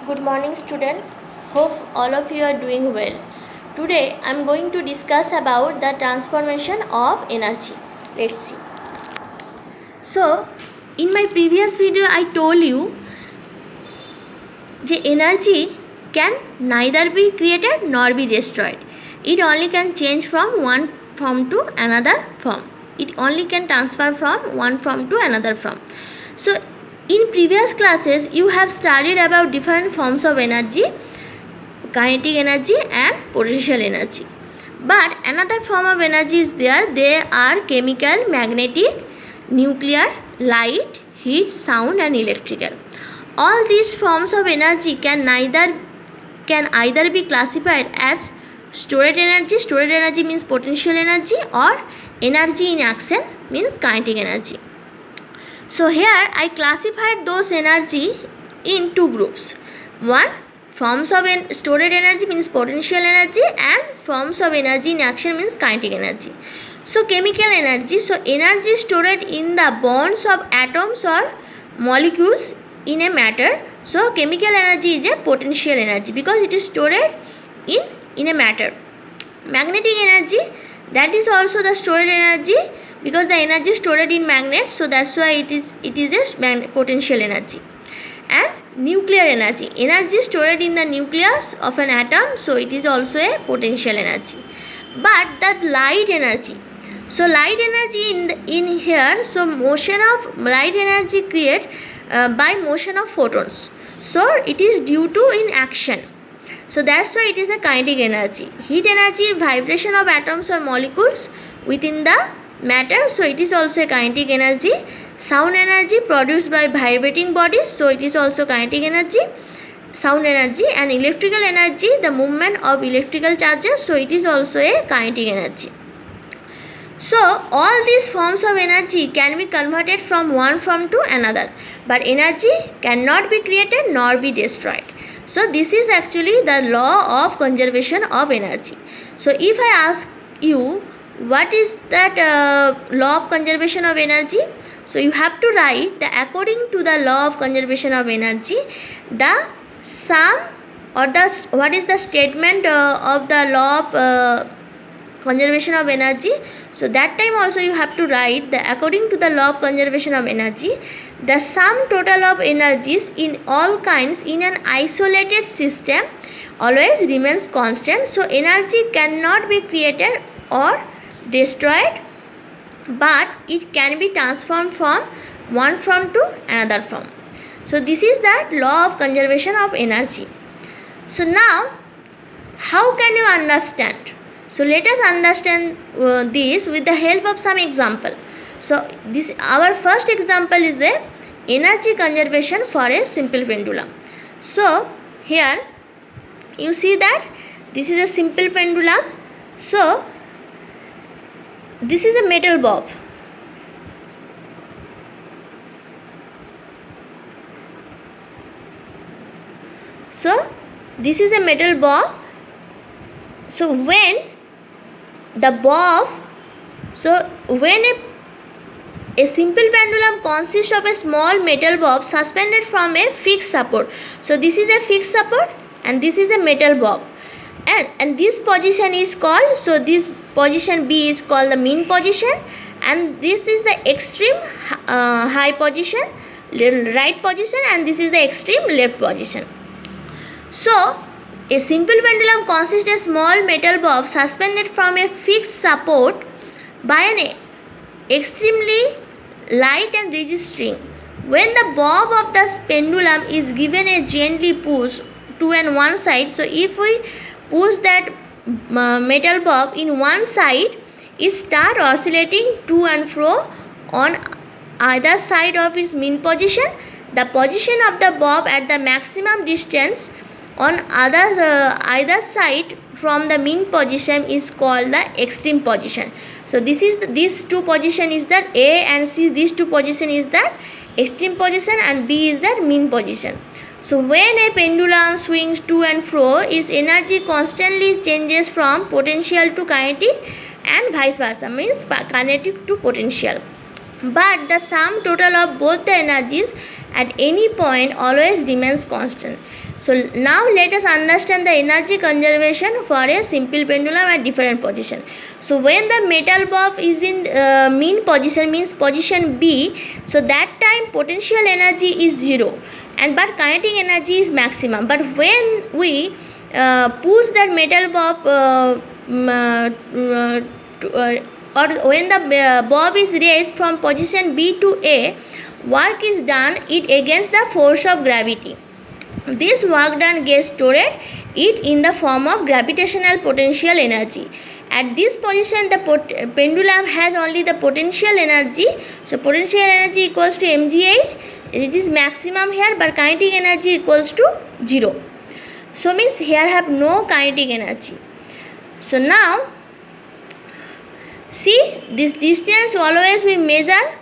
Good morning, student. Hope all of you are doing well. Today I am going to discuss about the transformation of energy. Let's see. So, in my previous video I told you that energy can neither be created nor be destroyed. It only can change from one form to another form. It only can transfer from one form to another form. So, in previous classes you have studied about different forms of energy, kinetic energy and potential energy. But another form of energy is there. They are chemical, magnetic, nuclear, light, heat, sound and electrical. All these forms of energy can either be classified as stored energy. Stored energy means potential energy, or energy in action means kinetic energy. So here I classified those energy in two groups. One, forms of stored energy means potential energy, and forms of energy in action means kinetic energy. So chemical energy, so energy stored in the bonds of atoms or molecules in a matter. So chemical energy is a potential energy because it is stored in a matter. Magnetic energy, that is also the stored energy because the energy is stored in magnets, so that's why it is a potential energy. And nuclear energy stored in the nucleus of an atom, so it is also a potential energy. But that light energy, so light energy in here, so motion of light energy created by motion of photons, so it is due to in action, so that's why it is a kinetic energy. Heat energy, vibration of atoms or molecules within the matter, so it is also a kinetic energy. Sound energy produced by vibrating bodies, so it is also kinetic energy, sound energy. And electrical energy, the movement of electrical charges, so it is also a kinetic energy. So all these forms of energy can be converted from one form to another, but energy cannot be created nor be destroyed. So this is actually the law of conservation of energy. So if I ask you what is that law of conservation of energy, so you have to write that according to the law of conservation of energy, the sum or the what is the statement of the law of conservation of energy. So that time also you have to write that according to the law of conservation of energy, the sum total of energies in all kinds in an isolated system always remains constant. So energy cannot be created or destroyed, but it can be transformed from one form to another form. So this is that law of conservation of energy. So now how can you understand? So let us understand this with the help of some example. So this our first example is a energy conservation for a simple pendulum. So here you see that this is a simple pendulum. So this is a metal bob. So this is a metal bob. So when the bob, so when a simple pendulum consists of a small metal bob suspended from a fixed support. So this is a fixed support and this is a metal bob, and this position is called, so this position B is called the mean position, and this is the extreme high position, right position, and this is the extreme left position. So a simple pendulum consists of a small metal bob suspended from a fixed support by an extremely light and rigid string. When the bob of the pendulum is given a gently push to one side, so if we push that metal bob in one side, it starts oscillating to and fro on either side of its mean position. The position of the bob at the maximum distance on either side from the mean position is called the extreme position. So these two position is that A and C, these two position is that extreme position, and B is that mean position. So when a pendulum swings to and fro, its energy constantly changes from potential to kinetic and vice versa, means kinetic to potential. But the sum total of both the energies at any point always remains constant. So now let us understand the energy conservation for a simple pendulum at different position. So when the metal bob is in mean position, means position B, so that time potential energy is 0 and but kinetic energy is maximum. But when we push that metal bob or when the bob is raised from position B to A, work is done it against the force of gravity. This work done gets stored it in the form of gravitational potential energy. At this position, the pendulum has only the potential energy. So potential energy equals to mgh. It is maximum here, but kinetic energy equals to 0. So means here have no kinetic energy. So now see, this distance always we measure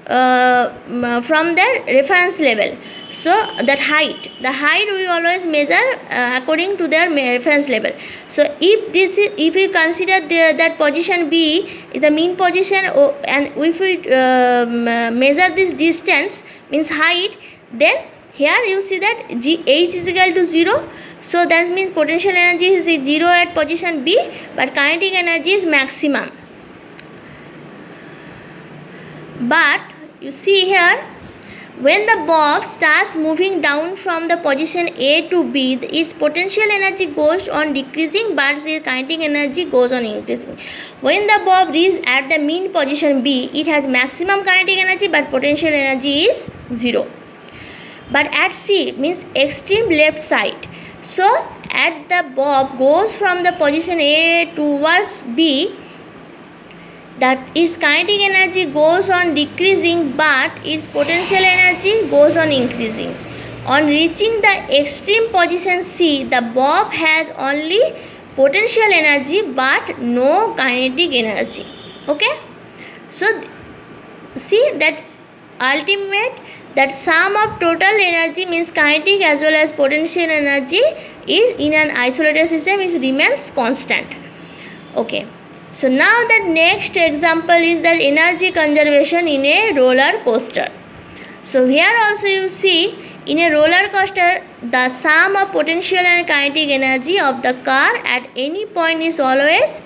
from the reference level. So that height, the height we always measure according to their reference level. So if we consider that position B is the mean position, and if we measure this distance, means height, then here you see that H is equal to 0. So that means potential energy is 0 at position B, but kinetic energy is maximum. But you see here, when the bob starts moving down from the position A to B, its potential energy goes on decreasing, but its kinetic energy goes on increasing. When the bob reaches at the mean position B, it has maximum kinetic energy, but potential energy is 0. But at C, means extreme left side, so at the bob goes from the position A towards B, that its kinetic energy goes on decreasing, but its potential energy goes on increasing. On reaching the extreme position C, the bob has only potential energy but no kinetic energy. Okay, so see that ultimate, that sum of total energy, means kinetic as well as potential energy, is in an isolated system is remains constant. Okay. So now the next example is that energy conservation in a roller coaster. So here also you see, in a roller coaster, the sum of potential and kinetic energy of the car at any point is always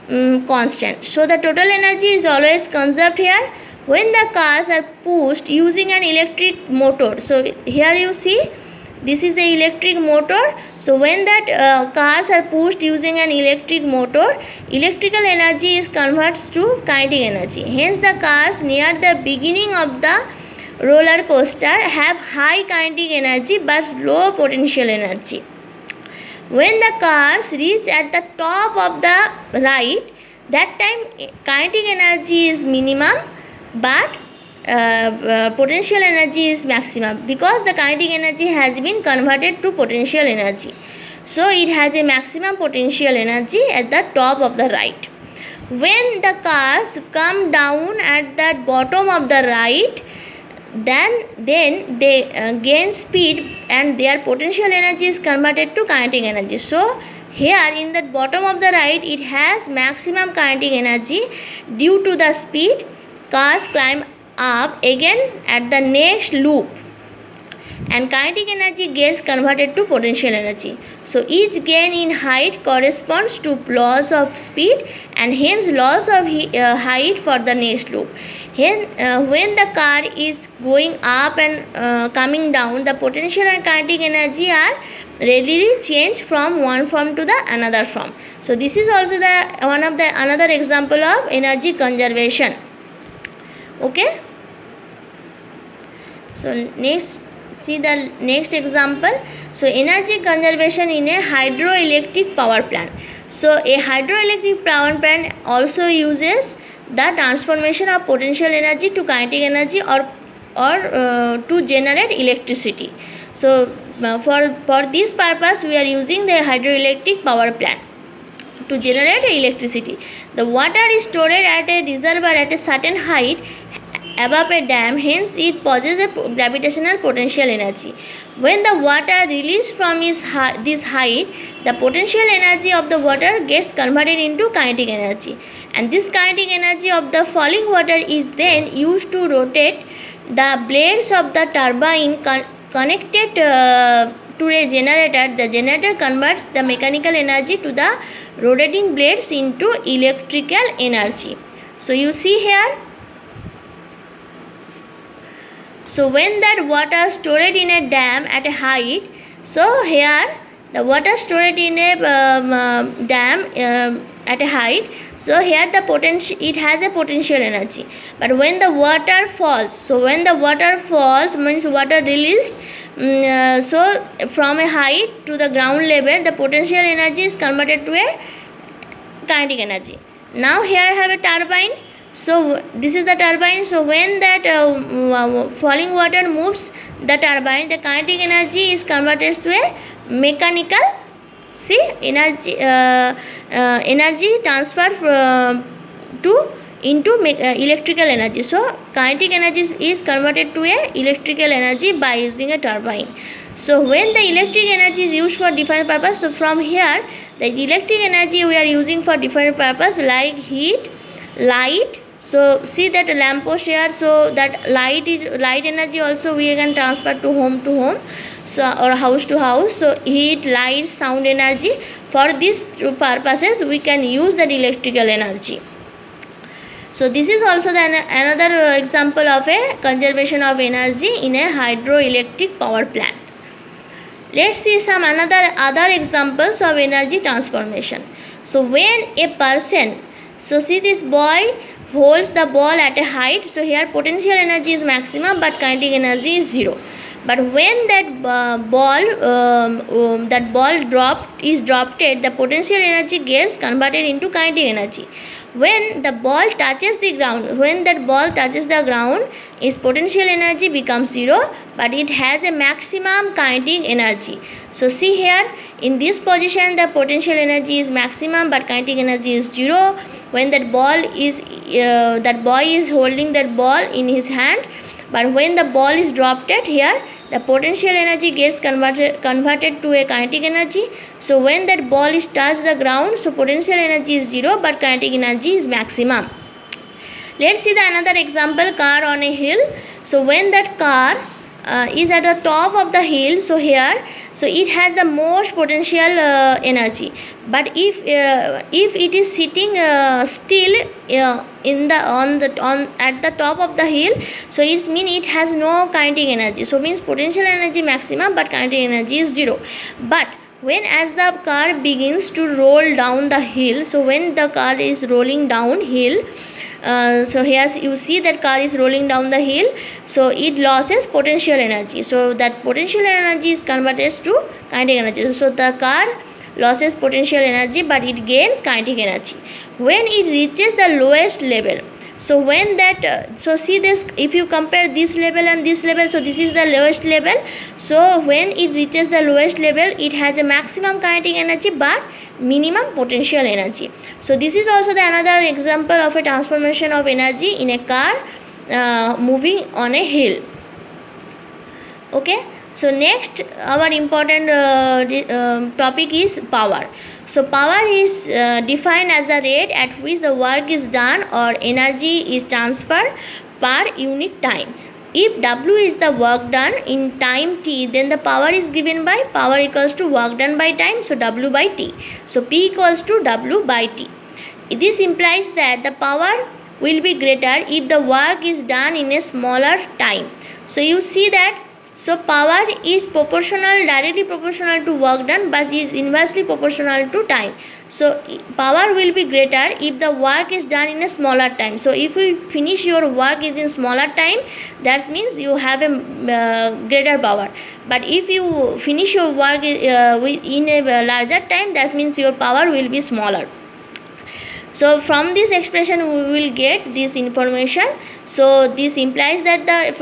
constant. So the total energy is always conserved here when the cars are pushed using an electric motor. So here you see, this is a electric motor. So when that cars are pushed using an electric motor, electrical energy is converted to kinetic energy. Hence the cars near the beginning of the roller coaster have high kinetic energy but low potential energy. When the cars reach at the top of the ride, that time kinetic energy is minimum but potential energy is maximum, because the kinetic energy has been converted to potential energy. So it has a maximum potential energy at the top of the ride. When the cars come down at the bottom of the ride, then they gain speed and their potential energy is converted to kinetic energy. So here in the bottom of the ride, it has maximum kinetic energy. Due to the speed, cars climb up again at the next loop and kinetic energy gets converted to potential energy. So each gain in height corresponds to loss of speed and hence loss of height for the next loop. Hence, when the car is going up and coming down, the potential and kinetic energy are readily changed from one form to the another form. So this is also the another example of energy conservation. Okay, so next, see the next example. So energy conservation in a hydroelectric power plant. So a hydroelectric power plant also uses the transformation of potential energy to kinetic energy or to generate electricity. So for this purpose we are using the hydroelectric power plant to generate electricity. The water is stored at a reservoir at a certain height above a dam, hence it possesses a gravitational potential energy. When the water released from this height, the potential energy of the water gets converted into kinetic energy, and this kinetic energy of the falling water is then used to rotate The blades of the turbine connected to a generator. The generator converts the mechanical energy to the rotating blades into electrical energy. So you see here. So when that water stored in a dam at a height, so here the water stored in a dam at a height, so here the potential, it has a potential energy. But when the water falls, so when the water falls means water released, so from a height to the ground level, the potential energy is converted to a kinetic energy. Now here I have a turbine. So this is the turbine. So when that falling water moves the turbine, the kinetic energy is converted to a mechanical, see, energy energy transfer into electrical energy. So kinetic energy is converted to a electrical energy by using a turbine. So when the electric energy is used for different purpose, so from here the electric energy we are using for different purpose like heat, light. So see that lamp post here, so that light energy also we can transfer to home, so or house to house. So heat, light, sound energy, for these purposes we can use that electrical energy. So this is also another example of a conservation of energy in a hydroelectric power plant. Let's see some other examples of energy transformation. So when a person, so see this boy holds the ball at a height, so here potential energy is maximum but kinetic energy is 0. But when that ball is dropped, the potential energy gets converted into kinetic energy. When the ball touches the ground, its potential energy becomes 0, but it has a maximum kinetic energy. So see here, in this position the potential energy is maximum but kinetic energy is 0. When that boy is holding that ball in his hand, but when the ball is dropped here, the potential energy gets converted to a kinetic energy. So when that ball is touched the ground, so potential energy is 0 but kinetic energy is maximum. Let's see another example, car on a hill. So when that car is at the top of the hill, so here, so it has the most potential energy. But if it is sitting still at the top of the hill, so it means it has no kinetic energy. So means potential energy maximum but kinetic energy is 0. But when as the car begins to roll down the hill, so when the car is rolling down hill, so here you see that car is rolling down the hill, so it loses potential energy. So that potential energy is converted to kinetic energy. So the car loses potential energy but it gains kinetic energy when it reaches the lowest level. So when that so see this, if you compare this level and this level, so this is the lowest level. So when it reaches the lowest level, it has a maximum kinetic energy but minimum potential energy. So this is also another example of a transformation of energy in a car moving on a hill. Okay, so next our important topic is power. So power is defined as the rate at which the work is done or energy is transferred per unit time. If W is the work done in time T, then the power is given by power equals to work done by time, so W by T. So P equals to W by T. This implies that the power will be greater if the work is done in a smaller time. So you see that, so power is directly proportional to work done but is inversely proportional to time. So power will be greater if the work is done in a smaller time. So if you finish your work in smaller time, that means you have a greater power. But if you finish your work in a larger time, that means your power will be smaller. So from this expression we will get this information. So this implies that the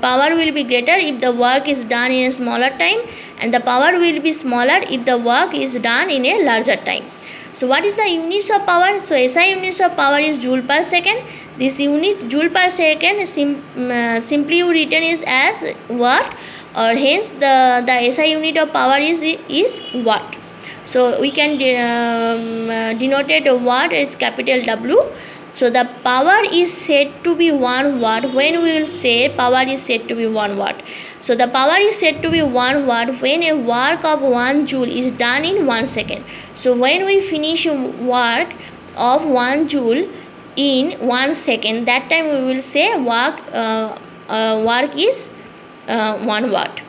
power will be greater if the work is done in a smaller time, and the power will be smaller if the work is done in a larger time. So what is the units of power? So SI units of power is joule per second. This unit joule per second simply written is as watt, or hence the SI unit of power is watt. So we can denote watt as capital W. So the power is said to be 1 watt when we will say power is said to be 1 watt. So the power is said to be 1 watt when a work of 1 joule is done in 1 second. So when we finish work of 1 joule in 1 second, that time we will say work is 1 watt.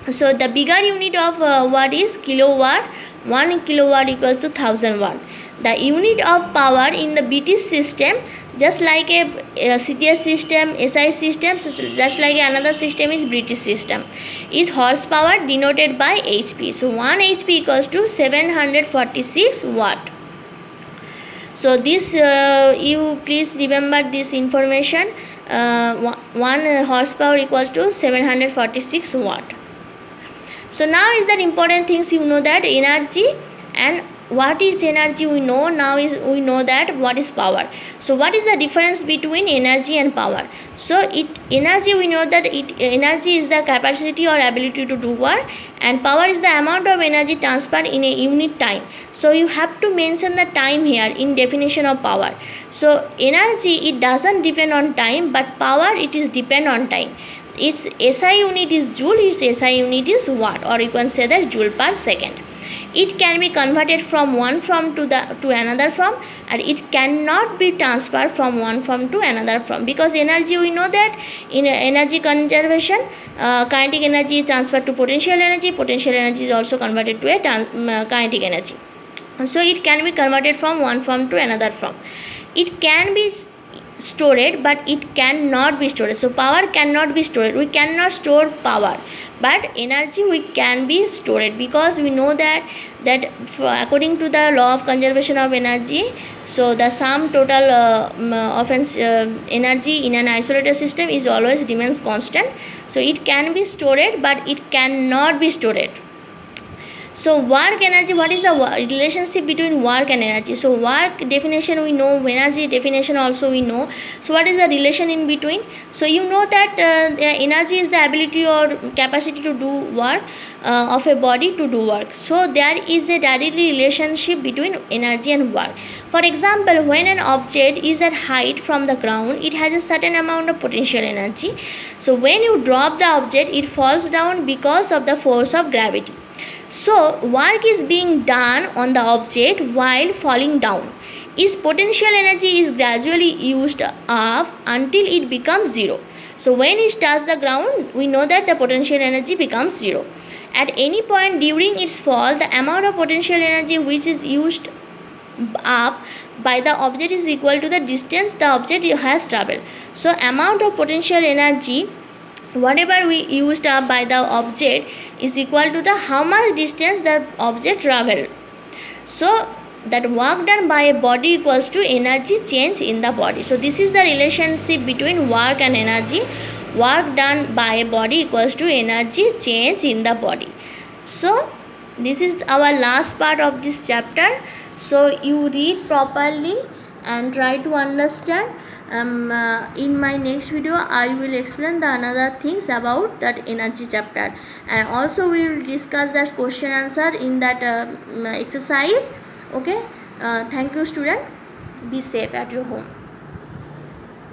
So the bigger unit of watt is kilowatt. 1 kilowatt equals to 1000 watt. The unit of power in the BT system, just like a CTS system, SI system, just like another system is British system, is horsepower denoted by HP. So 1 HP equals to 746 watt. So this you please remember this information. 1 horsepower equals to 746 watt. So now is that important things, you know that energy, and what is energy we know. Now is we know that what is power. So what is the difference between energy and power? So energy, we know that energy is the capacity or ability to do work, and power is the amount of energy transferred in a unit time. So you have to mention the time here in definition of power. So energy, it doesn't depend on time, but power, it is depend on time. Its SI unit is joule, its SI unit is watt, or you can say that joule per second. It can be converted from one form to another form, and it cannot be transferred from one form to another form, because energy, we know that in energy conservation, kinetic energy is transferred to potential energy is also converted to a kinetic energy. So it can be converted from one form to another form. It can be stored, but it cannot be stored. So power cannot be stored, we cannot store power, but energy we can be stored, because we know that according to the law of conservation of energy, so the sum total of energy in an isolated system is always remains constant. So it can be stored, but it cannot be stored. So work energy, what is the relationship between work and energy? So work definition we know, energy definition also we know. So what is the relation in between? So you know that energy is the ability or capacity to do work of a body to do work. So there is a direct relationship between energy and work. For example, when an object is at height from the ground, it has a certain amount of potential energy. So when you drop the object, it falls down because of the force of gravity. So work is being done on the object while falling down. Its potential energy is gradually used up until it becomes zero. So when it touches the ground, we know that the potential energy becomes zero. At any point during its fall, the amount of potential energy which is used up by the object is equal to the distance the object has traveled. So amount of potential energy whatever we used up by the object is equal to the how much distance the object traveled. So that work done by a body equals to energy change in the body. So this is the relationship between work and energy. Work done by a body equals to energy change in the body. So this is our last part of this chapter. So you read properly and try to understand. In my next video I will explain the another things about that energy chapter, and also we will discuss that question answer in that exercise. Okay, thank you student, be safe at your home.